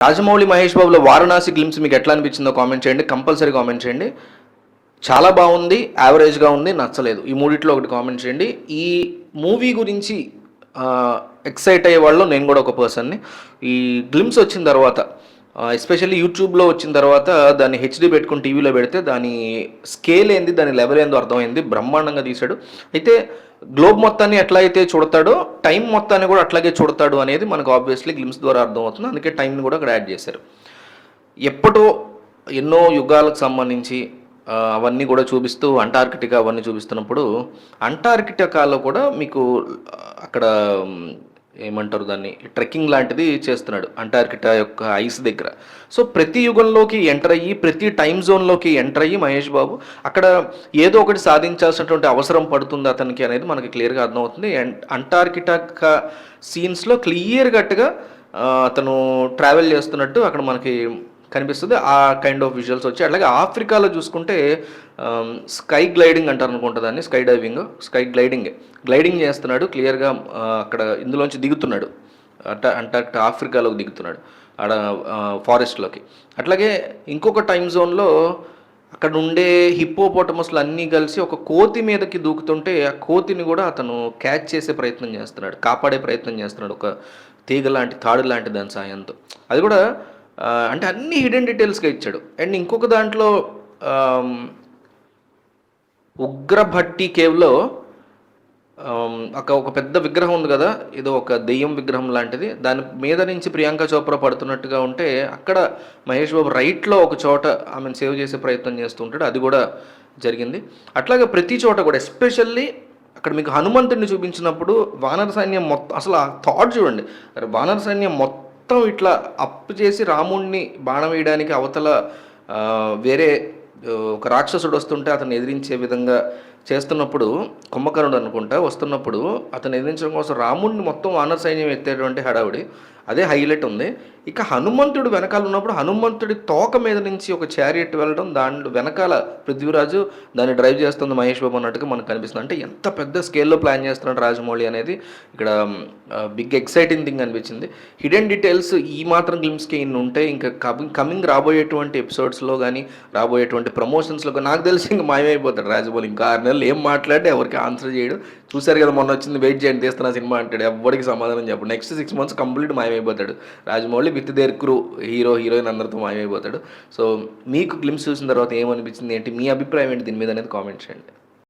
Rajamouli, Mahesh బాబులో 'Varanasi' glimpse మీకు ఎట్లా అనిపించిందో కామెంట్ చేయండి. కంపల్సరీ కామెంట్ చేయండి. చాలా బాగుంది, యావరేజ్‌గా ఉంది, నచ్చలేదు. ఈ మూడిట్లో ఒకటి కామెంట్ చేయండి. ఈ మూవీ గురించి ఎక్సైట్ అయ్యే వాళ్ళలో నేను కూడా ఒక పర్సన్‌ని. ఈ గ్లింప్స్ వచ్చిన తర్వాత ఎస్పెషల్లీ యూట్యూబ్‌లో వచ్చిన తర్వాత దాన్ని హెచ్‌డీ పెట్టుకొని టీవీలో పెడితే దాని స్కేల్ ఏంది, దాని లెవెల్ ఏందో అర్థమైంది. బ్రహ్మాండంగా తీశాడు. అయితే గ్లోబ్ మొత్తాన్ని ఎట్లా అయితే చూడతాడో టైం మొత్తాన్ని కూడా అట్లాగే చూడతాడు అనేది మనకు ఆబ్వియస్లీ గ్లిమ్స్ ద్వారా అర్థమవుతుంది. అందుకే టైంని కూడా అక్కడ యాడ్ చేశారు. ఎప్పుడో ఎన్నో యుగాలకు సంబంధించి అవన్నీ కూడా చూపిస్తూ అంటార్కిటికా అవన్నీ చూపిస్తున్నప్పుడు అంటార్కిటికాలో కూడా మీకు అక్కడ ఏమంటారు దాన్ని, ట్రెక్కింగ్ లాంటిది చేస్తున్నాడు అంటార్కిటా యొక్క ఐస్ దగ్గర. సో ప్రతి యుగంలోకి ఎంటర్ అయ్యి ప్రతి టైం జోన్లోకి ఎంటర్ అయ్యి మహేష్ బాబు అక్కడ ఏదో ఒకటి సాధించాల్సినటువంటి అవసరం పడుతుంది అతనికి అనేది మనకి క్లియర్గా అర్థమవుతుంది. అంటార్కిటా సీన్స్లో క్లియర్ కట్గా అతను ట్రావెల్ చేస్తున్నట్టు అక్కడ మనకి కనిపిస్తుంది. ఆ కైండ్ ఆఫ్ విజువల్స్ వచ్చి అట్లాగే ఆఫ్రికాలో చూసుకుంటే స్కై గ్లైడింగ్ అంటారు అనుకుంటా దాన్ని, స్కై డైవింగ్, స్కై గ్లైడింగ్ చేస్తున్నాడు క్లియర్గా. అక్కడ ఇందులోంచి దిగుతున్నాడు, అంటార్కిటా ఆఫ్రికాలోకి దిగుతున్నాడు ఆడ ఫారెస్ట్లోకి. అట్లాగే ఇంకొక టైం జోన్లో అక్కడ ఉండే హిప్పోపోటమస్లు అన్నీ కలిసి ఒక కోతి మీదకి దూకుతుంటే ఆ కోతిని కూడా అతను క్యాచ్ చేసే ప్రయత్నం చేస్తున్నాడు, కాపాడే ప్రయత్నం చేస్తున్నాడు ఒక తీగ లాంటి తాడు లాంటి దాని సాయంతో. అది కూడా అంటే అన్ని హిడెన్ డీటెయిల్స్గా ఇచ్చాడు. అండ్ ఇంకొక దాంట్లో ఉగ్రభట్టి కేవ్లో ఒక పెద్ద విగ్రహం ఉంది కదా, ఏదో ఒక దెయ్యం విగ్రహం లాంటిది, దాని మీద నుంచి ప్రియాంక చోప్రా పడుతున్నట్టుగా ఉంటే అక్కడ మహేష్ బాబు రైట్లో ఒక చోట ఆమెను సేవ్ చేసే ప్రయత్నం చేస్తూ ఉంటాడు. అది కూడా జరిగింది. అట్లాగే ప్రతి చోట కూడా ఎస్పెషల్లీ అక్కడ మీకు హనుమంతుడిని చూపించినప్పుడు వానర సైన్యం మొత్తం, అసలు ఆ థాట్ చూడండి, వానర సైన్యం మొత్తం ఇట్లా అప్పు చేసి రాముణ్ణి బాణం వేయడానికి అవతల వేరే ఒక రాక్షసుడు వస్తుంటే అతను ఎదిరించే విధంగా చేస్తున్నప్పుడు, కుంభకర్ణుడు అనుకుంటా వస్తున్నప్పుడు అతను ఎదిరించడం కోసం రాముడిని మొత్తం వానర సైన్యం ఎత్తేటువంటి హడావుడి అదే హైలైట్ ఉంది. ఇక హనుమంతుడు వెనకాల ఉన్నప్పుడు హనుమంతుడి తోక మీద నుంచి ఒక చారియట్ వెళ్ళడం, దాంట్లో వెనకాల పృథ్వీరాజు దాన్ని డ్రైవ్ చేస్తుంది మహేష్ బాబు అన్నట్టుగా మనకు కనిపిస్తుంది. అంటే ఎంత పెద్ద స్కేల్లో ప్లాన్ చేస్తున్నాడు రాజమౌళి అనేది ఇక్కడ బిగ్ ఎక్సైటింగ్ థింగ్ అనిపించింది. హిడెన్ డీటెయిల్స్ ఈ మాత్రం గ్లిమ్స్కి ఇన్ని ఉంటే ఇంకా కమింగ్ రాబోయేటువంటి ఎపిసోడ్స్లో కానీ రాబోయేటువంటి ప్రమోషన్స్లో కానీ నాకు తెలిసి ఇంకా మాయమైపోతాడు రాజమౌళి. ఇంకా 6 నెలలు ఏం మాట్లాడితే ఎవరికి ఆన్సర్ చేయడు. చూశారు కదా మొన్న వచ్చింది, వెయిట్ చేయండి తీస్తున్న సినిమా అంటాడు, ఎవరికి సమాధానం చెప్పడు. నెక్స్ట్ 6 months కంప్లీట్ మాయమైపోతాడు Rajamouli with their crew, heroine అందరితో మాయమైపోతాడు. సో మీకు గ్లిమ్స్ చూసిన తర్వాత ఏమనిపించింది, ఏంటి మీ అభిప్రాయం ఏంటి దీని మీద అనేది కామెంట్ చేయండి.